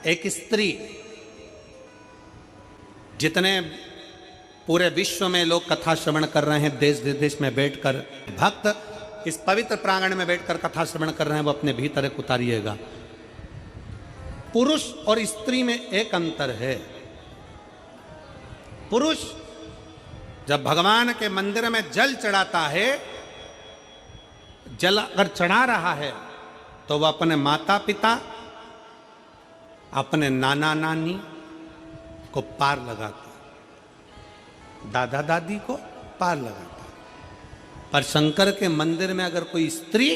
एक स्त्री, जितने पूरे विश्व में लोग कथा श्रवण कर रहे हैं, देश विदेश में बैठकर भक्त इस पवित्र प्रांगण में बैठकर कथा श्रवण कर रहे हैं, वो अपने भीतर एक उतारिएगा। पुरुष और स्त्री में एक अंतर है। पुरुष जब भगवान के मंदिर में जल चढ़ाता है, जल अगर चढ़ा रहा है तो वह अपने माता पिता, अपने नाना नानी को पार लगाता, दादा दादी को पार लगाता। पर शंकर के मंदिर में अगर कोई स्त्री,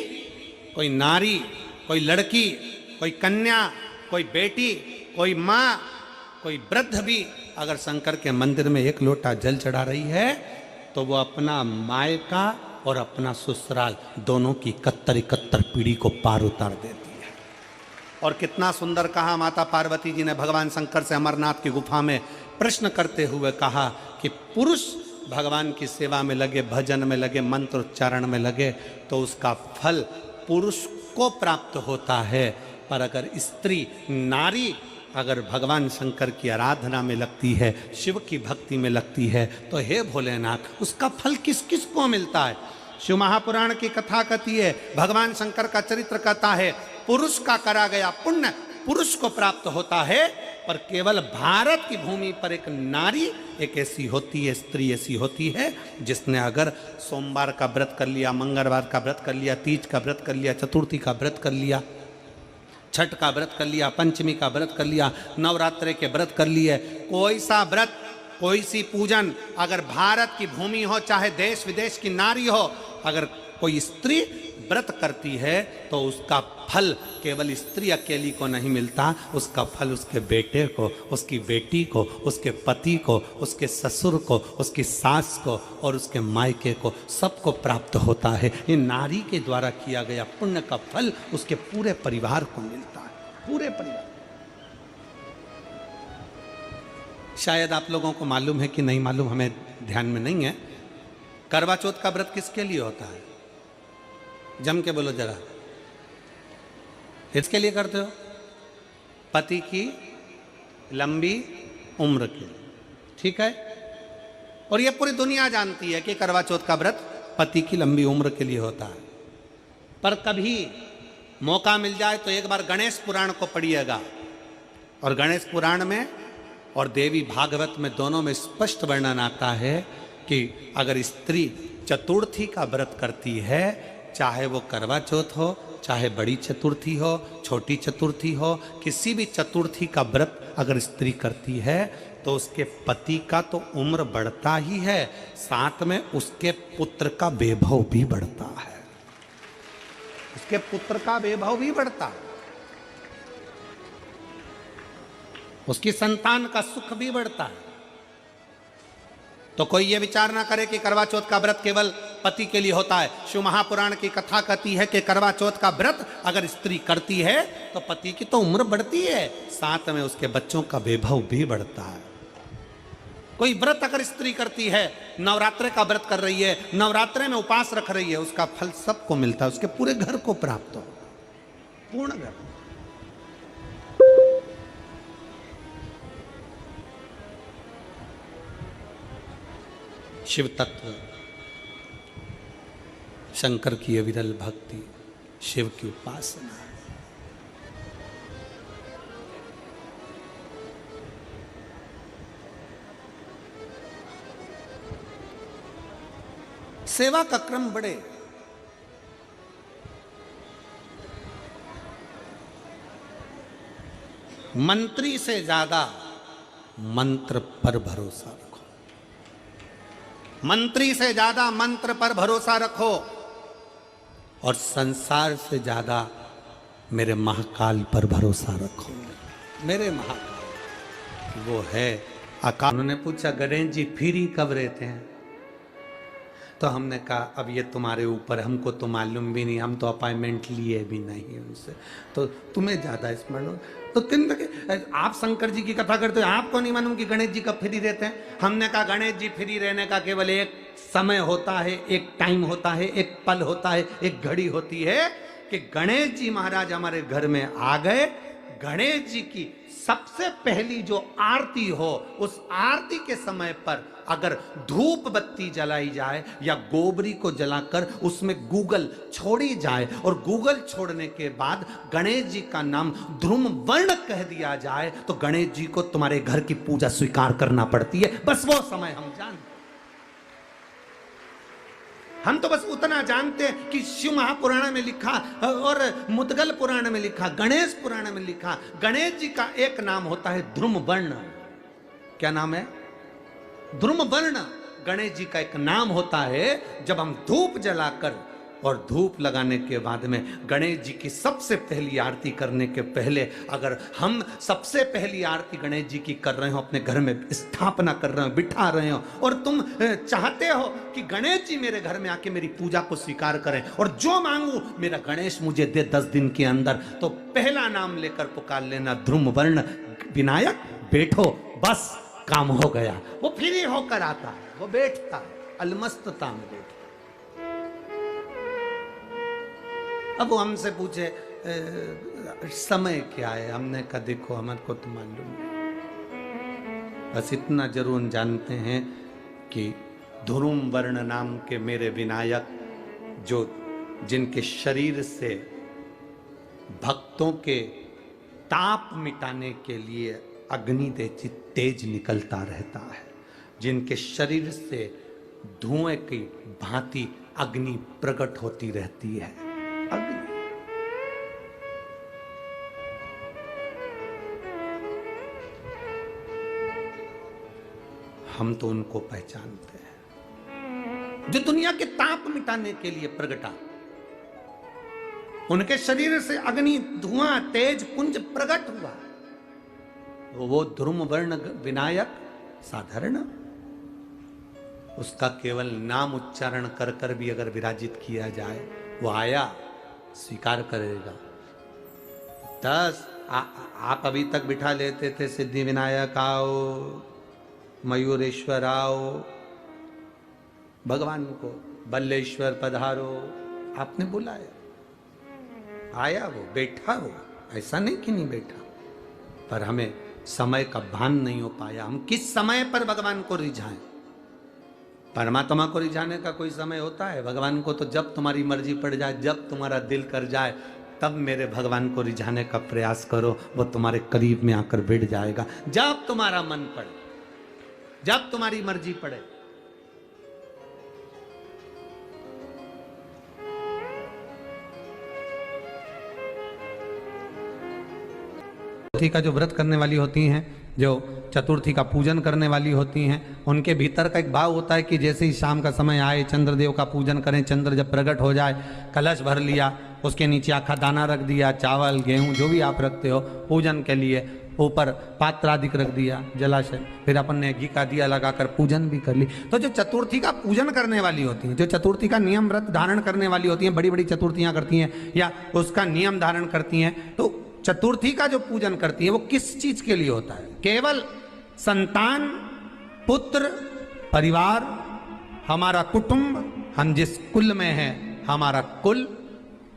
कोई नारी, कोई लड़की, कोई कन्या, कोई बेटी, कोई माँ, कोई वृद्ध भी अगर शंकर के मंदिर में एक लोटा जल चढ़ा रही है तो वो अपना मायका और अपना ससुराल दोनों की 71 पीढ़ी को पार उतार देती है। और कितना सुंदर कहा माता पार्वती जी ने भगवान शंकर से अमरनाथ की गुफा में प्रश्न करते हुए कहा कि पुरुष भगवान की सेवा में लगे, भजन में लगे, मंत्र उच्चारण में लगे तो उसका फल पुरुष को प्राप्त होता है, पर अगर स्त्री, नारी अगर भगवान शंकर की आराधना में लगती है, शिव की भक्ति में लगती है, तो हे भोलेनाथ उसका फल किस किस को मिलता है। शिव महापुराण की कथा कहती है, भगवान शंकर का चरित्र कहता है, पुरुष का करा गया पुण्य पुरुष को प्राप्त होता है, पर केवल भारत की भूमि पर एक नारी एक ऐसी होती है, स्त्री ऐसी होती है जिसने अगर सोमवार का व्रत कर लिया, मंगलवार का व्रत कर लिया, तीज का व्रत कर लिया, चतुर्थी का व्रत कर लिया, छठ का व्रत कर लिया, पंचमी का व्रत कर लिया, नवरात्रे के व्रत कर लिए, कोई सा व्रत, कोई सी पूजन अगर भारत की भूमि हो, चाहे देश विदेश की नारी हो, अगर कोई स्त्री व्रत करती है तो उसका फल केवल स्त्री अकेली को नहीं मिलता, उसका फल उसके बेटे को, उसकी बेटी को, उसके पति को, उसके ससुर को, उसकी सास को और उसके मायके को, सबको प्राप्त होता है। ये नारी के द्वारा किया गया पुण्य का फल उसके पूरे परिवार को मिलता है, पूरे परिवार। शायद आप लोगों को मालूम है कि नहीं मालूम, हमें ध्यान में नहीं है, करवा चौथ का व्रत किसके लिए होता है? जम के बोलो जरा, इसके लिए करते हो? पति की लंबी उम्र के लिए, ठीक है। और ये पूरी दुनिया जानती है कि करवा चौथ का व्रत पति की लंबी उम्र के लिए होता है। पर कभी मौका मिल जाए तो एक बार गणेश पुराण को पढ़िएगा, और गणेश पुराण में और देवी भागवत में दोनों में स्पष्ट वर्णन आता है कि अगर स्त्री चतुर्थी का व्रत करती है, चाहे वो करवा चौथ हो, चाहे बड़ी चतुर्थी हो, छोटी चतुर्थी हो, किसी भी चतुर्थी का व्रत अगर स्त्री करती है तो उसके पति का तो उम्र बढ़ता ही है, साथ में उसके पुत्र का वैभव भी बढ़ता है, उसके पुत्र का वैभव भी बढ़ता है, उसकी संतान का सुख भी बढ़ता है। तो कोई ये विचार ना करे कि करवा चौथ का व्रत केवल पति के लिए होता है। शिव महापुराण की कथा कहती है कि करवा चौथ का व्रत अगर स्त्री करती है तो पति की तो उम्र बढ़ती है, साथ में उसके बच्चों का वैभव भी बढ़ता है। कोई व्रत अगर स्त्री करती है, नवरात्रे का व्रत कर रही है, नवरात्रे में उपवास रख रही है, उसका फल सबको मिलता है, उसके पूरे घर को प्राप्त होता है, पूर्ण घर। शिव तत्व, शंकर की अविरल भक्ति, शिव की उपासना, सेवा का क्रम बढ़े। मंत्री से ज्यादा मंत्र पर भरोसा रखो, मंत्री से ज्यादा मंत्र पर भरोसा रखो, और संसार से ज्यादा मेरे महाकाल पर भरोसा रखो। मेरे महाकाल वो है अकाल। उन्होंने पूछा गणेश जी फ्री कब रहते हैं? तो हमने कहा अब ये तुम्हारे ऊपर, हमको तो मालूम भी नहीं, हम तो अपॉइंटमेंट लिए भी नहीं उनसे, तो तुम्हें ज्यादा स्मरण हो। तो आप शंकर जी की कथा करते हो, आपको नहीं मालूम कि गणेश जी कब फ्री रहते हैं? हमने कहा गणेश जी फ्री रहने का केवल एक समय होता है, एक टाइम होता है, एक पल होता है, एक घड़ी होती है कि गणेश जी महाराज हमारे घर में आ गए, गणेश जी की सबसे पहली जो आरती हो, उस आरती के समय पर अगर धूप बत्ती जलाई जाए या गोबरी को जलाकर उसमें गूगल छोड़ी जाए और गूगल छोड़ने के बाद गणेश जी का नाम ध्रुम वर्ण कह दिया जाए, तो गणेश जी को तुम्हारे घर की पूजा स्वीकार करना पड़ती है। बस वो समय हम जानते, हम तो बस उतना जानते हैं कि शिव महापुराण में लिखा और मुद्गल पुराण में लिखा, गणेश पुराण में लिखा, गणेश जी का एक नाम होता है ध्रुम वर्ण। क्या नाम है? ध्रुम वर्ण गणेश जी का एक नाम होता है। जब हम धूप जलाकर और धूप लगाने के बाद में गणेश जी की सबसे पहली आरती करने के पहले अगर हम सबसे पहली आरती गणेश जी की कर रहे हो, अपने घर में स्थापना कर रहे हो, बिठा रहे हो, और तुम चाहते हो कि गणेश जी मेरे घर में आके मेरी पूजा को स्वीकार करें और जो मांगू मेरा गणेश मुझे दे 10 दिन के अंदर, तो पहला नाम लेकर पुकार लेना ध्रुम वर्ण विनायक, बैठो, बस काम हो गया। वो फ्री होकर आता है, वो बैठता है, अलमस्तता में बैठता। अब वो हमसे पूछे समय क्या है, हमने कहा देखो हमारे को तो मालूम नहीं, बस इतना जरूर जानते हैं कि ध्रुम वर्ण नाम के मेरे विनायक, जो जिनके शरीर से भक्तों के ताप मिटाने के लिए अग्नि तेज निकलता रहता है, जिनके शरीर से धुएं की भांति अग्नि प्रकट होती रहती है। अग्नि हम तो उनको पहचानते हैं जो दुनिया के ताप मिटाने के लिए प्रगटा, उनके शरीर से अग्नि धुआं तेज पुंज प्रकट हुआ। वो ध्रुम वर्ण विनायक साधारण, उसका केवल नाम उच्चारण कर कर भी अगर विराजित किया जाए, वो आया स्वीकार करेगा। 10 आप अभी तक बिठा लेते थे सिद्धि विनायक आओ, मयूरेश्वर आओ, भगवान को बल्लेश्वर पधारो, आपने बुलाया, आया वो, बैठा वो, ऐसा नहीं कि नहीं बैठा, पर हमें समय का भान नहीं हो पाया। हम किस समय पर भगवान को रिझाएं? परमात्मा को रिझाने का कोई समय होता है? भगवान को तो जब तुम्हारी मर्जी पड़ जाए, जब तुम्हारा दिल कर जाए, तब मेरे भगवान को रिझाने का प्रयास करो, वो तुम्हारे करीब में आकर बैठ जाएगा। जब तुम्हारा मन पड़े, जब तुम्हारी मर्जी पड़े। चतुर्थी का जो व्रत करने वाली होती हैं, जो चतुर्थी का पूजन करने वाली होती हैं, उनके भीतर का एक भाव होता है कि जैसे ही शाम का समय आए चंद्रदेव का पूजन करें, चंद्र जब प्रकट हो जाए, कलश भर लिया, उसके नीचे आखा दाना रख दिया, चावल गेहूं जो भी आप रखते हो पूजन के लिए, ऊपर पात्र आदि रख दिया जलाशय, फिर अपन ने घी का दिया लगाकर पूजन भी कर ली। तो जो चतुर्थी का पूजन करने वाली होती हैं, जो चतुर्थी का नियम व्रत धारण करने वाली होती हैं, बड़ी बड़ी चतुर्थियां करती हैं या उसका नियम धारण करती हैं, तो चतुर्थी का जो पूजन करती है वो किस चीज के लिए होता है? केवल संतान, पुत्र, परिवार, हमारा कुटुंब, हम जिस कुल में हैं, हमारा कुल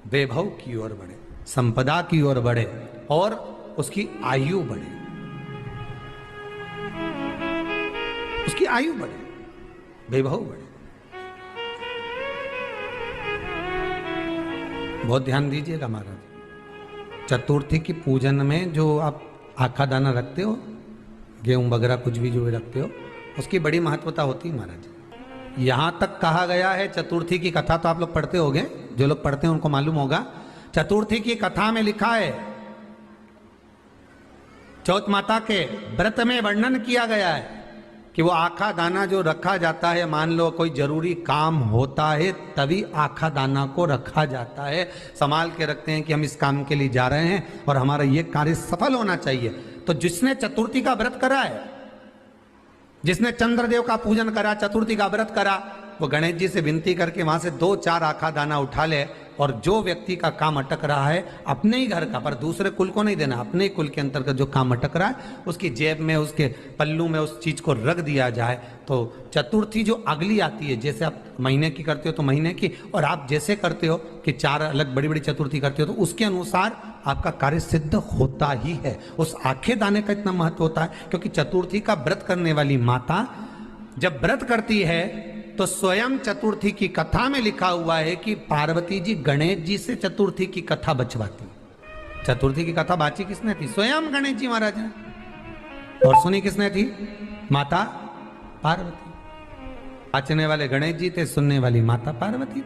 वैभव की ओर बढ़े, संपदा की ओर बढ़े और उसकी आयु बढ़े, उसकी आयु बढ़े, वैभव बढ़े। बहुत ध्यान दीजिएगा महाराज, चतुर्थी की पूजन में जो आप आखा दाना रखते हो, गेहूं वगैरह कुछ भी जो भी रखते हो, उसकी बड़ी महत्वता होती है महाराज। यहां तक कहा गया है, चतुर्थी की कथा तो आप लोग पढ़ते होंगे, जो लोग पढ़ते हैं उनको मालूम होगा, चतुर्थी की कथा में लिखा है, चौथ माता के व्रत में वर्णन किया गया है कि वो आखा दाना जो रखा जाता है, मान लो कोई जरूरी काम होता है तभी आखा दाना को रखा जाता है, संभाल के रखते हैं कि हम इस काम के लिए जा रहे हैं और हमारा ये कार्य सफल होना चाहिए। तो जिसने चतुर्थी का व्रत करा है, जिसने चंद्रदेव का पूजन करा, चतुर्थी का व्रत करा, वो गणेश जी से विनती करके वहां से 2-4 आखा दाना उठा ले और जो व्यक्ति का काम अटक रहा है अपने ही घर का, पर दूसरे कुल को नहीं देना, अपने ही कुल के अंतर्गत जो काम अटक रहा है उसकी जेब में, उसके पल्लू में उस चीज को रख दिया जाए। तो चतुर्थी जो अगली आती है, जैसे आप महीने की करते हो तो महीने की, और आप जैसे करते हो कि 4 अलग बड़ी बड़ी चतुर्थी करते हो तो उसके अनुसार आपका कार्य सिद्ध होता ही है। उस आखे दाने का इतना महत्व होता है क्योंकि चतुर्थी का व्रत करने वाली माता जब व्रत करती है तो स्वयं चतुर्थी की कथा में लिखा हुआ है कि पार्वती जी गणेश जी से चतुर्थी की कथा बचवाती। चतुर्थी की कथा बाची किसने थी? स्वयं गणेश जी महाराज ने। और सुनी किसने थी? माता पार्वती। बाचने वाले गणेश जी थे, सुनने वाली माता पार्वती थी।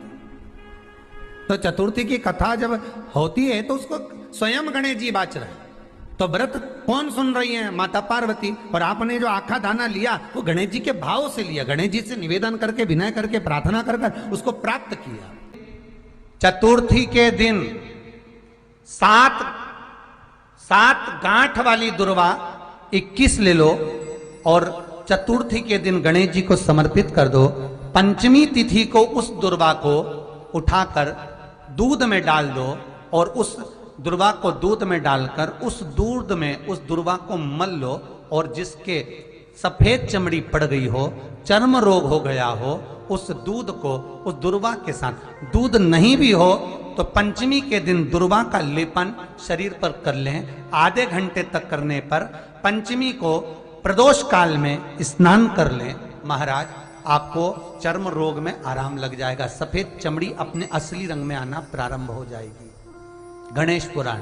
तो चतुर्थी की कथा जब होती है तो उसको स्वयं गणेश जी बाच रहे हैं। तो व्रत कौन सुन रही है? माता पार्वती। और आपने जो आखा दाना लिया वो गणेश जी के भाव से लिया, गणेश जी से निवेदन करके, विनय करके, प्रार्थना कर उसको प्राप्त किया। चतुर्थी के दिन 7 गांठ वाली दुर्वा 21 ले लो और चतुर्थी के दिन गणेश जी को समर्पित कर दो। पंचमी तिथि को उस दुर्वा को उठाकर दूध में डाल दो और उस दुर्वा को दूध में डालकर उस दूध में उस दुर्वा को मल लो, और जिसके सफेद चमड़ी पड़ गई हो, चर्म रोग हो गया हो, उस दूध को उस दुर्वा के साथ, दूध नहीं भी हो तो पंचमी के दिन दुर्वा का लेपन शरीर पर कर लें। आधे घंटे तक करने पर पंचमी को प्रदोष काल में स्नान कर लें। महाराज आपको चर्म रोग में आराम लग जाएगा, सफेद चमड़ी अपने असली रंग में आना प्रारंभ हो जाएगी। गणेश पुराण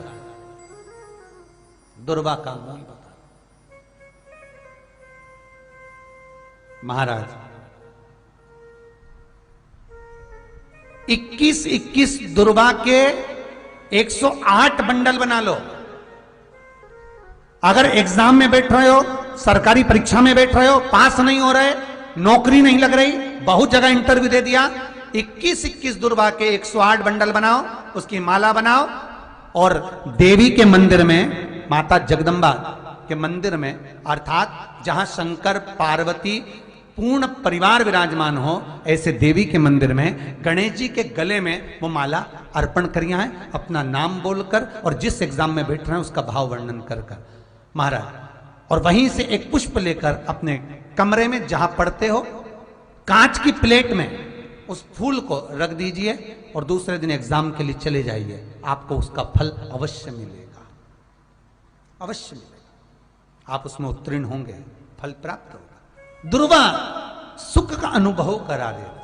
दुर्वा का मूल बता। महाराज 21 दुर्वा के 108 बंडल बना लो। अगर एग्जाम में बैठ रहे हो, सरकारी परीक्षा में बैठ रहे हो, पास नहीं हो रहे, नौकरी नहीं लग रही, बहुत जगह इंटरव्यू दे दिया, 21 दुर्वा के 108 बंडल बनाओ, उसकी माला बनाओ और देवी के मंदिर में, माता जगदम्बा के मंदिर में, अर्थात जहां शंकर पार्वती पूर्ण परिवार विराजमान हो, ऐसे देवी के मंदिर में गणेश जी के गले में वो माला अर्पण करिया है, अपना नाम बोलकर और जिस एग्जाम में बैठ रहे हैं उसका भाव वर्णन कर महाराज। और वहीं से एक पुष्प लेकर अपने कमरे में जहां पढ़ते हो कांच की प्लेट में उस फूल को रख दीजिए और दूसरे दिन एग्जाम के लिए चले जाइए, आपको उसका फल अवश्य मिलेगा, अवश्य मिलेगा। आप उसमें उत्तीर्ण होंगे, फल प्राप्त होगा। दुर्वा सुख का अनुभव करा देता।